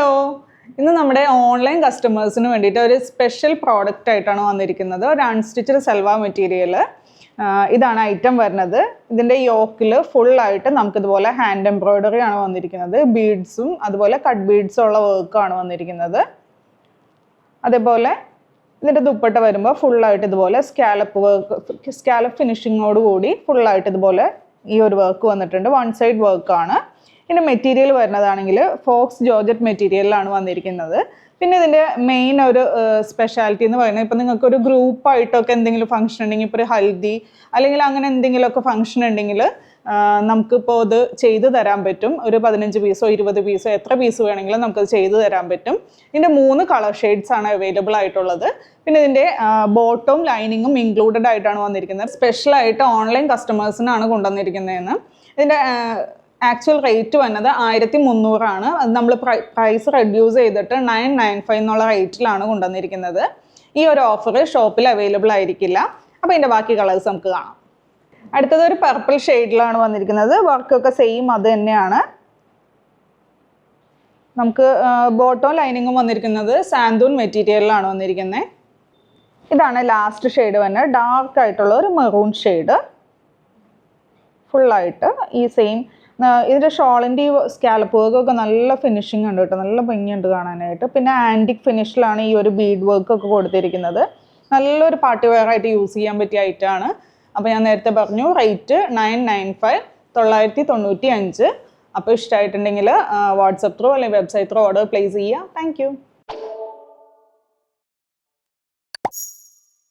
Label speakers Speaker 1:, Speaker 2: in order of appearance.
Speaker 1: Hello, ഇന്ന് നമ്മുടെ online കസ്റ്റമേഴ്സിന് വേണ്ടിയിട്ട് ഒരു സ്പെഷ്യൽ പ്രോഡക്റ്റ് ആയിട്ടാണ് വന്നിരിക്കുന്നത്. ഒരു അൺസ്റ്റിച്ചഡ് സൽവാർ മെറ്റീരിയൽ. ഇതാണ് ഐറ്റം വരുന്നത്. ഇതിൻ്റെ യോക്കിൽ ഫുള്ളായിട്ട് നമുക്കിതുപോലെ ഹാൻഡ് എംബ്രോയ്ഡറി ആണ് വന്നിരിക്കുന്നത്. ബീഡ്സും അതുപോലെ കട്ട് ബീഡ്സും ഉള്ള വർക്കാണ് വന്നിരിക്കുന്നത്. അതേപോലെ ഇതിൻ്റെ ദുപ്പട്ട വരുമ്പോൾ ഫുള്ളായിട്ട് ഇതുപോലെ സ്കാലപ്പ് ഫിനിഷിങ്ങോട് കൂടി ഫുള്ളായിട്ട് ഇതുപോലെ ഈ ഒരു വർക്ക് വന്നിട്ടുണ്ട്. വൺ സൈഡ് വർക്കാണ്. ഇതിൻ്റെ മെറ്റീരിയൽ വരുന്നതാണെങ്കിൽ ഫോക്സ് ജോർജറ്റ് മെറ്റീരിയലിലാണ് വന്നിരിക്കുന്നത്. പിന്നെ ഇതിൻ്റെ മെയിൻ ഒരു സ്പെഷ്യാലിറ്റി എന്ന് പറയുന്നത്, ഇപ്പം നിങ്ങൾക്കൊരു ഗ്രൂപ്പായിട്ടൊക്കെ എന്തെങ്കിലും ഫംഗ്ഷൻ ഉണ്ടെങ്കിൽ, ഇപ്പോൾ ഒരു ഹൽദി അല്ലെങ്കിൽ അങ്ങനെ എന്തെങ്കിലുമൊക്കെ ഫംഗ്ഷൻ ഉണ്ടെങ്കിൽ നമുക്കിപ്പോൾ ഇത് ചെയ്തു തരാൻ പറ്റും. ഒരു 15 പീസോ 20 പീസോ എത്ര പീസ് വേണമെങ്കിലും നമുക്കത് ചെയ്തു തരാൻ പറ്റും. ഇതിൻ്റെ 3 കളർ ഷെയ്ഡ്സ് ആണ് അവൈലബിൾ ആയിട്ടുള്ളത്. പിന്നെ ഇതിൻ്റെ ബോട്ടവും ലൈനിങ്ങും ഇൻക്ലൂഡഡ് ആയിട്ടാണ് വന്നിരിക്കുന്നത്. സ്പെഷ്യലായിട്ട് ഓൺലൈൻ കസ്റ്റമേഴ്സിനാണ് കൊണ്ടുവന്നിരിക്കുന്നതെന്ന്. ഇതിൻ്റെ ആക്ച്വൽ റേറ്റ് വന്നത് 1300 ആണ്. അത് നമ്മൾ പ്രൈസ് റെഡ്യൂസ് ചെയ്തിട്ട് 995 എന്നുള്ള റേറ്റിലാണ് കൊണ്ടുവന്നിരിക്കുന്നത്. ഈ ഒരു ഓഫർ ഷോപ്പിൽ അവൈലബിൾ ആയിരിക്കില്ല. അപ്പോൾ ഇതിൻ്റെ ബാക്കി കളേഴ്സ് നമുക്ക് കാണാം. അടുത്തത് ഒരു പർപ്പിൾ ഷെയ്ഡിലാണ് വന്നിരിക്കുന്നത്. വർക്കൊക്കെ സെയിം അത് തന്നെയാണ്. നമുക്ക് ബോട്ടവും ലൈനിങ്ങും വന്നിരിക്കുന്നത് സാന്തൂൺ മെറ്റീരിയലിലാണ് വന്നിരിക്കുന്നത്. ഇതാണ് ലാസ്റ്റ് ഷെയ്ഡ് വന്നത്, ഡാർക്ക് ആയിട്ടുള്ള ഒരു മെറൂൺ ഷെയ്ഡ്. ഫുള്ളായിട്ട് ഈ സെയിം. ഇതിൻ്റെ ഷോളിൻ്റെ ഈ സ്കാലപ്പ് വർക്കൊക്കെ നല്ല ഫിനിഷിംഗ് ഉണ്ട് കേട്ടോ, നല്ല ഭംഗിയുണ്ട് കാണാനായിട്ട്. പിന്നെ ആൻറ്റിക് ഫിനിഷിലാണ് ഈ ഒരു ബീഡ് വർക്കൊക്കെ കൊടുത്തിരിക്കുന്നത്. നല്ലൊരു പാർട്ടി വെയർ ആയിട്ട് യൂസ് ചെയ്യാൻ പറ്റിയ ഐറ്റമാണ്. അപ്പോൾ ഞാൻ നേരത്തെ പറഞ്ഞു റേറ്റ് 995 995. അപ്പോൾ ഇഷ്ടമായിട്ടുണ്ടെങ്കിൽ വാട്സപ്പ് ത്രൂ അല്ലെങ്കിൽ വെബ്സൈറ്റ് ത്രൂ ഓർഡർ പ്ലേസ് ചെയ്യുക. താങ്ക്